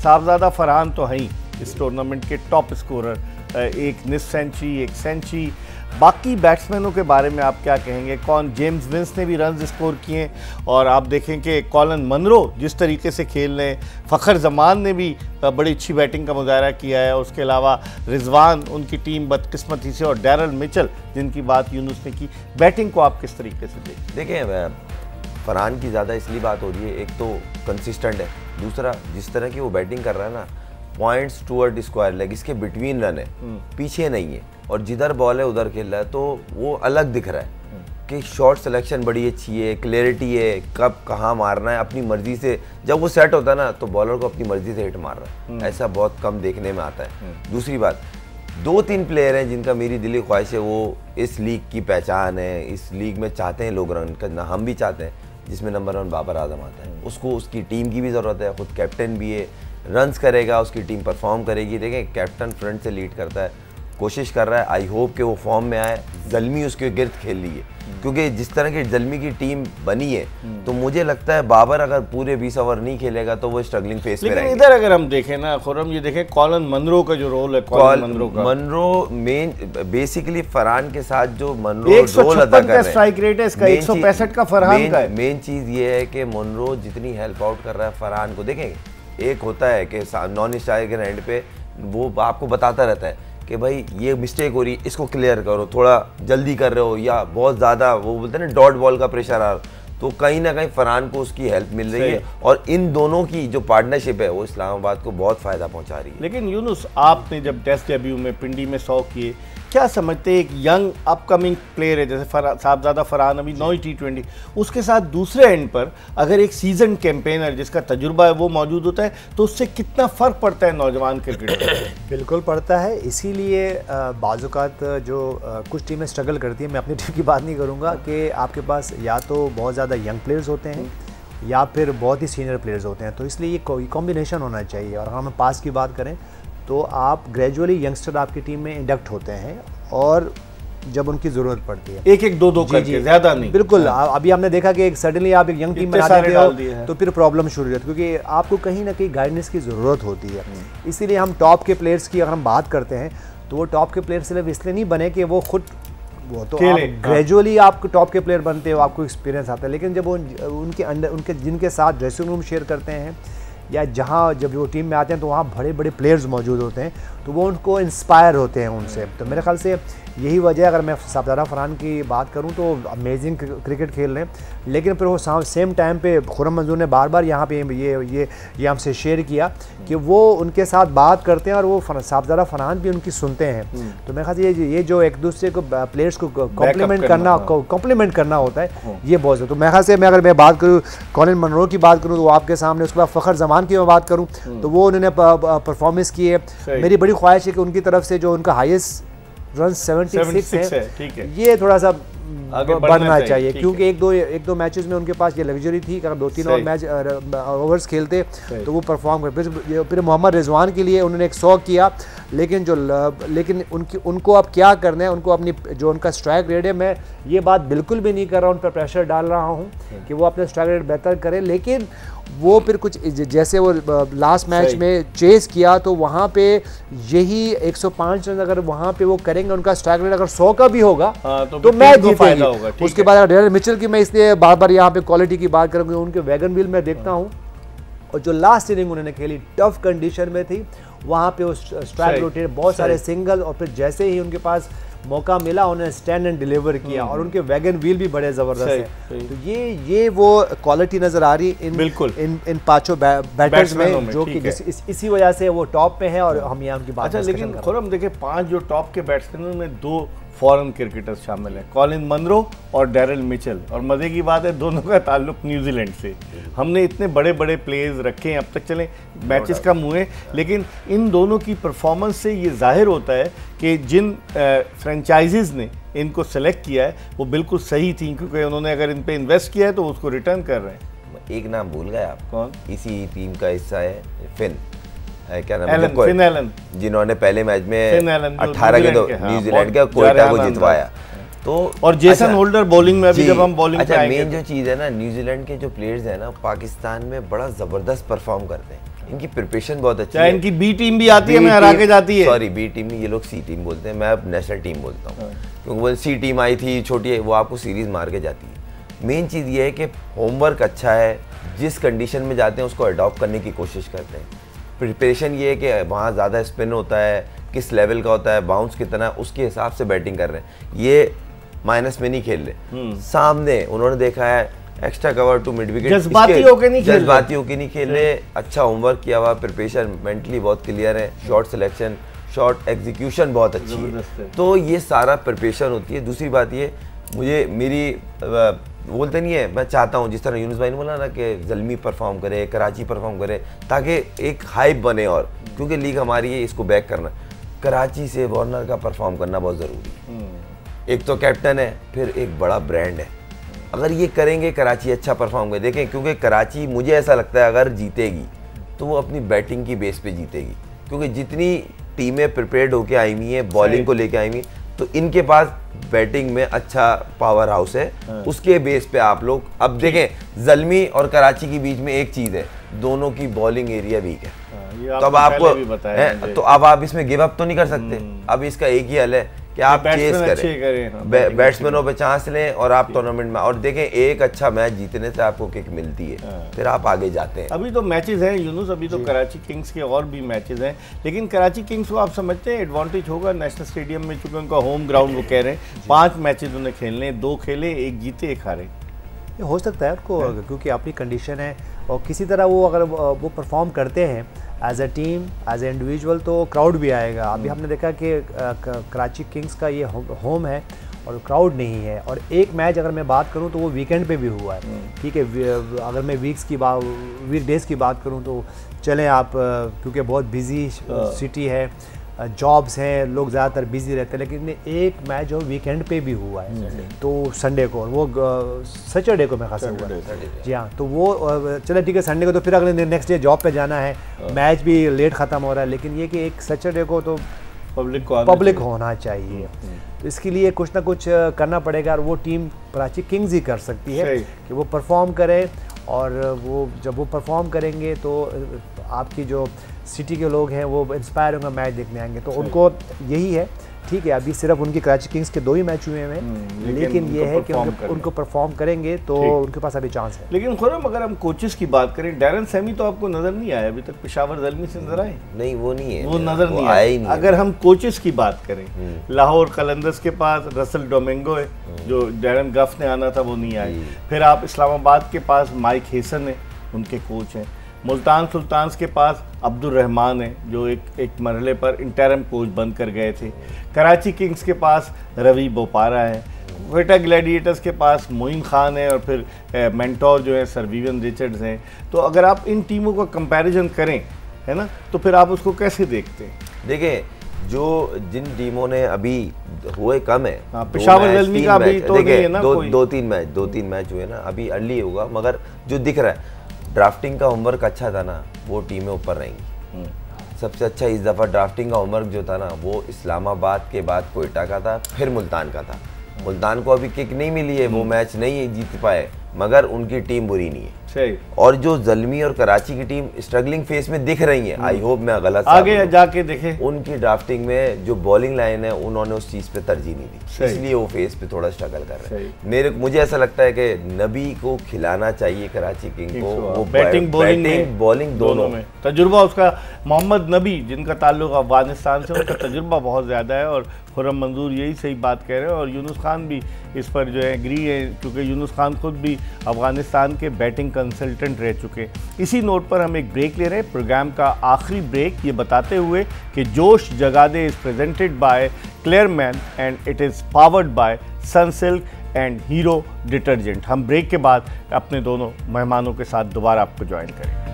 साहबजादा फरहान तो हैं ही इस टूर्नामेंट के टॉप स्कोरर, एक निस्फ सेंचुरी, एक सेंचुरी। बाकी बैट्समैनों के बारे में आप क्या कहेंगे? जेम्स विंस ने भी रन स्कोर किए, और आप देखें कि कॉलिन मनरो जिस तरीके से खेल रहे हैं, फ़खर जमान ने भी बड़ी अच्छी बैटिंग का मुजाहरा किया है। उसके अलावा रिजवान, उनकी टीम बदकिस्मती से, और डैरल मिचेल जिनकी बात यूनुस ने की, बैटिंग को आप किस तरीके से देखें? फरहान की ज़्यादा इसलिए बात हो रही है, एक तो कंसिस्टेंट है, दूसरा जिस तरह की वो बैटिंग कर रहा है ना, पॉइंट्स टूवर्ड स्क्वायर लेग, इसके बिटवीन रन है, पीछे नहीं है, और जिधर बॉल है उधर खेल रहा है, तो वो अलग दिख रहा है कि शॉट सिलेक्शन बड़ी अच्छी है, क्लैरिटी है, कब कहाँ मारना है अपनी मर्जी से। जब वो सेट होता है ना तो बॉलर को अपनी मर्जी से हिट मार रहा है, ऐसा बहुत कम देखने में आता है। दूसरी बात, 2-3 प्लेयर हैं जिनका मेरी दिली ख्वाहिश है वो इस लीग की पहचान है, इस लीग में चाहते हैं लोग रन करना, हम भी चाहते हैं, जिसमें नंबर 1 बाबर आजम आता है। उसको उसकी टीम की भी ज़रूरत है, खुद कैप्टन भी है, रन्स करेगा, उसकी टीम परफॉर्म करेगी। देखें कैप्टन फ्रंट से लीड करता है, कोशिश कर रहा है, आई होप कि वो फॉर्म में आए। जल्मी उसके गिर्द खेल रही है, क्योंकि जिस तरह की जल्मी की टीम बनी है, तो मुझे लगता है बाबर अगर पूरे 20 ओवर नहीं खेलेगा तो वो स्ट्रगलिंग फेस में रहेंगे। इधर अगर हम देखें ना खुर्रम, ये देखें कॉलिन मनरो का जो रोल है, मनरो मेन बेसिकली फरहान के साथ जो मनरो रोल अदा कर रहे हैं, स्ट्राइक रेट है इसका 165 का फरहान का है। मेन चीज ये है कि मनरो जितनी हेल्प आउट कर रहा है फरहान को, देखेंगे एक होता है कि नॉन स्ट्राइकर एंड पे वो आपको बताता रहता है कि भाई ये मिस्टेक हो रही है, इसको क्लियर करो, थोड़ा जल्दी कर रहे हो, या बहुत ज़्यादा वो बोलते हैं ना डॉट बॉल का प्रेशर आ रहा, तो कहीं ना कहीं फरहान को उसकी हेल्प मिल रही है, और इन दोनों की जो पार्टनरशिप है वो इस्लामाबाद को बहुत फ़ायदा पहुंचा रही है। लेकिन यूनुस, आपने जब टेस्ट डेब्यू में पिंडी में 100 किए, क्या समझते हैं एक यंग अपकमिंग प्लेयर है जैसे साहबजादा फरहान, अभी 9 T20, उसके साथ दूसरे एंड पर अगर एक सीजन कैंपेनर जिसका तजुर्बा है वो मौजूद होता है, तो उससे कितना फ़र्क पड़ता है नौजवान क्रिकेटर? बिल्कुल पड़ता है। इसीलिए बाज़-औक़ात जो कुछ टीमें स्ट्रगल करती हैं, मैं अपनी टीम की बात नहीं करूँगा, कि आपके पास या तो बहुत ज़्यादा यंग प्लेयर्स होते हैं या फिर बहुत ही सीनियर प्लेयर्स होते हैं, तो इसलिए ये कॉम्बिनेशन होना चाहिए। और अगर हम पास की बात करें तो आप ग्रेजुअली यंगस्टर आपकी टीम में इंडक्ट होते हैं, और जब उनकी ज़रूरत पड़ती है एक 2 करके, ज़्यादा नहीं। बिल्कुल, अभी हमने देखा कि सडनली आप एक यंग टीम बना देते हो तो फिर प्रॉब्लम शुरू हो जाती है, क्योंकि आपको कहीं ना कहीं गाइडेंस की ज़रूरत होती है। इसीलिए हम टॉप के प्लेयर्स की अगर हम बात करते हैं तो वो टॉप के प्लेयर सिर्फ इसलिए नहीं बने कि वो खुद, वो तो आप ग्रेजुअली आप टॉप के प्लेयर बनते हो, आपको एक्सपीरियंस आता है, लेकिन जब वो उनके जिनके साथ ड्रेसिंग रूम शेयर करते हैं या जहाँ जब वो टीम में आते हैं तो वहाँ बड़े बड़े प्लेयर्स मौजूद होते हैं, तो वो उनको इंस्पायर होते हैं उनसे। तो मेरे ख्याल से यही वजह है। अगर मैं साहबजादा फरहान की बात करूं तो अमेजिंग क्रिकेट खेल रहे हैं, लेकिन फिर वो सेम टाइम पे खुर्रम मंजूर ने बार बार यहाँ पे ये हमसे शेयर किया कि वो उनके साथ बात करते हैं और वो साहबजादा फरहान भी उनकी सुनते हैं। तो मेरे ख्याल से ये जो एक दूसरे को प्लेयर्स को कॉम्प्लीमेंट करना होता है, ये बहुत है। तो मेरे ख्याल से अगर मैं बात करूँ कॉलिन मनरो की बात करूँ तो आपके सामने, उसके बाद फ़खर जमान की मैं बात करूँ तो वो उन्होंने परफॉर्मेंस की है। मेरी बड़ी ख्वाहिश है कि उनकी तरफ से जो उनका हाईएस्ट रन 76 है, ठीक है, ये थोड़ा सा बढ़ना चाहिए, क्योंकि एक दो मैचेस में उनके पास ये लग्जरी थी कि अगर 2-3 और मैच ओवर्स खेलते तो वो परफॉर्म कर। फिर मोहम्मद रिजवान के लिए उन्होंने एक 100 किया, लेकिन उनको अब क्या करना है, उनको अपनी जो उनका स्ट्राइक रेट है, मैं ये बात बिल्कुल भी नहीं कर रहा हूँ, उन पर प्रेशर डाल रहा हूँ कि वो अपना स्ट्राइक रेट बेहतर करें, लेकिन वो फिर कुछ जैसे वो लास्ट मैच में चेस किया तो वहाँ पे यही 105 रन अगर वहाँ पे वो करेंगे, उनका स्ट्राइक रेट अगर 100 का भी होगा तो मैच जीतेगी। उसके बाद डैरल मिचेल की मैं इसलिए बार बार यहाँ पे क्वालिटी की बात करूँगी, उनके वैगन व्हील में देखता हूँ, और जो लास्ट इनिंग उन्होंने खेली टफ कंडीशन में थी, वहाँ पे वो स्ट्राइक रोटेट, बहुत सारे सिंगल, और फिर जैसे ही उनके पास मौका मिला उन्हें स्टैंड एंड डिलीवर किया, और उनके वैगन व्हील भी बड़े ज़बरदस्त है। तो ये वो क्वालिटी नज़र आ रही इन पांचों बैटर्स में, जो कि इसी वजह से वो टॉप पे है, और हम यहाँ उनकी बात। अच्छा, लेकिन खुर्रम देखिए 5 जो टॉप के बैट्समैनों में 2 फॉरेन क्रिकेटर्स शामिल हैं, कॉलिन मनरो और डैरल मिचेल, और मज़े की बात है दोनों का ताल्लुक न्यूजीलैंड से। हमने इतने बड़े बड़े प्लेयर्स रखे हैं, अब तक चलें मैचेस कम हुए, लेकिन इन दोनों की परफॉर्मेंस से ये जाहिर होता है कि जिन फ्रेंचाइजीज़ ने इनको सेलेक्ट किया है वो बिल्कुल सही थी, क्योंकि उन्होंने अगर इन पर इन्वेस्ट किया है तो उसको रिटर्न कर रहे हैं। एक नाम भूल गए आप, कौन? इसी टीम का हिस्सा है फिन, क्या नाम है, फिन एलन, जिन्होंने पहले मैच में 18 के न्यूजीलैंड का कोयटा को जितवाया। तो और जेसन होल्डर बॉलिंग में, अभी जब हम बॉलिंग अच्छा, मेन जो चीज़ है ना, न्यूजीलैंड के जो प्लेयर्स हैं ना पाकिस्तान में बड़ा ज़बरदस्त परफॉर्म करते हैं, इनकी प्रिपरेशन बहुत अच्छी है। है। इनकी बी टीम भी आती है, मैं हरा के जाती है। सॉरी, बी टीम नहीं, ये लोग सी टीम बोलते हैं, मैं अब नेशनल टीम बोलता हूँ, क्योंकि वो सी टीम आई थी छोटी है, वो आपको सीरीज मार के जाती है। मेन चीज़ ये है कि होमवर्क अच्छा है, जिस कंडीशन में जाते हैं उसको अडॉप्ट करने की कोशिश करते हैं। प्रिपरेशन ये है कि वहाँ ज़्यादा स्पिन होता है, किस लेवल का होता है, बाउंस कितना है, उसके हिसाब से बैटिंग कर रहे हैं। ये माइनस में नहीं खेल रहे, सामने उन्होंने देखा है extra cover to mid wicket, जज्बाती होके नहीं खेल रहे, जज्बाती होके नहीं खेल रहे। अच्छा होमवर्क किया हुआ, प्रिपरेशन मेंटली बहुत क्लियर है, शॉट सिलेक्शन, शॉट एग्जीक्यूशन बहुत अच्छी है। तो ये सारा प्रिपरेशन होती है। दूसरी बात ये, मुझे मेरी बोलते नहीं है, मैं चाहता हूँ जिस तरह यूनुस भाई ने बोला ना कि ज़ल्मी परफॉर्म करे, कराची परफॉर्म करे, ताकि एक हाइप बने, और क्योंकि लीग हमारी है, इसको बैक करना। कराची से वार्नर का परफॉर्म करना बहुत ज़रूरी है। एक तो कैप्टन है, फिर एक बड़ा ब्रांड है। अगर ये करेंगे कराची अच्छा परफॉर्म करे, देखें, क्योंकि कराची मुझे ऐसा लगता है अगर जीतेगी तो वो अपनी बैटिंग की बेस पे जीतेगी, क्योंकि जितनी टीमें प्रिपेयर्ड होके आई हुई हैं, बॉलिंग को लेके आई हुई, तो इनके पास बैटिंग में अच्छा पावर हाउस है। उसके बेस पे आप लोग अब देखें, ज़ल्मी और कराची के बीच में एक चीज़ है, दोनों की बॉलिंग एरिया वीक है। तो अब आपको तो अब आप इसमें गिव अप तो नहीं कर सकते। अब इसका एक ही हल है कि आप चेस करें, बैट्समैनों पे चांस लें, और आप टूर्नामेंट में, और देखें एक अच्छा मैच जीतने से आपको किक मिलती है, फिर आप आगे जाते हैं। अभी तो मैचेस हैं यूनुस, अभी तो कराची किंग्स के और भी मैचेस हैं, लेकिन कराची किंग्स को आप समझते हैं एडवांटेज होगा नेशनल स्टेडियम में, चूंकि उनका होम ग्राउंड, वो कह रहे हैं 5 मैचेस उन्हें खेलने, 2 खेले, 1 जीते 1 हारे। हो सकता है उनको, क्योंकि अपनी कंडीशन है, और किसी तरह वो अगर वो परफॉर्म करते हैं as a team, as a individual, तो क्राउड भी आएगा। अभी हमने देखा कि कराची किंग्स का ये होम है और क्राउड नहीं है। और एक मैच अगर मैं बात करूं तो वो वीकेंड पे भी हुआ है, ठीक है। अगर मैं वीक डेज़ की बात करूं तो चलें आप, क्योंकि बहुत बिजी सिटी है, जॉब्स हैं, लोग ज़्यादातर बिजी रहते हैं, लेकिन एक मैच जो वीकेंड पे भी हुआ है, तो संडे को, और वो सैटरडे को मैं खास हुआ है, जी हाँ। तो वो चले ठीक है, संडे को तो फिर अगले नेक्स्ट डे जॉब पे जाना है, मैच भी लेट ख़त्म हो रहा है, लेकिन ये कि एक सैटरडे को तो पब्लिक होना चाहिए। तो इसके लिए कुछ ना कुछ करना पड़ेगा, और वो टीम कराची किंग्स ही कर सकती है कि वो परफॉर्म करे, और वो जब वो परफॉर्म करेंगे तो आपकी जो सिटी के लोग हैं वो इंस्पायर होंगे, मैच देखने आएंगे। तो उनको यही है, ठीक है, अभी सिर्फ उनकी कराची किंग्स के 2 ही मैच हुए हैं, लेकिन ये है कि उनको परफॉर्म करेंगे तो उनके पास अभी चांस है। लेकिन खुर्रम, अगर हम कोचेस की बात करें, डैरन सैमी तो आपको नजर नहीं आया अभी तक पेशावर ज़ल्मी से नजर आए? नहीं, वो नहीं है, वो नजर नहीं आया। अगर हम कोचेस की बात करें, लाहौर कलंदर्स के पास रसल डोमिंगो है, जो डैरन गफ ने आना था, वो नहीं आए। फिर आप इस्लामाबाद के पास माइक हेसन है, उनके कोच हैं। मुल्तान सुल्तान्स के पास अब्दुल रहमान है, जो एक मरहले पर इंटरम कोच बनकर गए थे। कराची किंग्स के पास रवि बोपारा है। क्वेटा ग्लैडिएटर्स के पास मोइन खान है, और फिर मेंटोर जो है सर विवियन रिचर्ड्स हैं। तो अगर आप इन टीमों का कंपैरिजन करें, है ना, तो फिर आप उसको कैसे देखते हैं? देखें, जो जिन टीमों ने अभी हुए कम है, पेशावर ज़ल्मी का अभी तो नहीं है ना, 2-3 मैच हुए ना, अभी अर्ली होगा, मगर जो दिख रहा है ड्राफ्टिंग का होमवर्क अच्छा था ना, वो टीमें ऊपर रहेंगी। सबसे अच्छा इस दफ़ा ड्राफ्टिंग का होमवर्क जो था ना, वो इस्लामाबाद के बाद कोयटा का था, फिर मुल्तान का था। मुल्तान को अभी किक नहीं मिली है, वो मैच नहीं जीत पाए, मगर उनकी टीम बुरी नहीं है। सही। और जो ज़ल्मी और कराची की टीम स्ट्रगलिंग फेस में दिख रही है, आई होप मैं गलत आगे जाके देखें, उनकी ड्राफ्टिंग में जो बॉलिंग लाइन है, उन्होंने उस चीज़ पे तरजीह नहीं दी, इसलिए वो फेस पे थोड़ा स्ट्रगल कर रहे हैं। मुझे ऐसा लगता है कि नबी को खिलाना चाहिए कराची किंग को, वो बैटिंग बॉलिंग दोनों में तजुर्बा उसका। मोहम्मद नबी, जिनका ताल्लुक अफगानिस्तान से, उनका तजुर्बा बहुत ज़्यादा है, और खुर्रम मंजूर यही सही बात कह रहे हैं, और यूनुस खान भी इस पर जो है एग्री है, क्योंकि यूनुस खान खुद भी अफगानिस्तान के बैटिंग कंसल्टेंट रह चुके। इसी नोट पर हम एक ब्रेक ले रहे हैं, प्रोग्राम का आखिरी ब्रेक, ये बताते हुए कि जोश जगा दे is presented by Clearman and it is powered by Sunsilk and Hero detergent. हम ब्रेक के बाद अपने दोनों मेहमानों के साथ दोबारा आपको ज्वाइन करेंगे।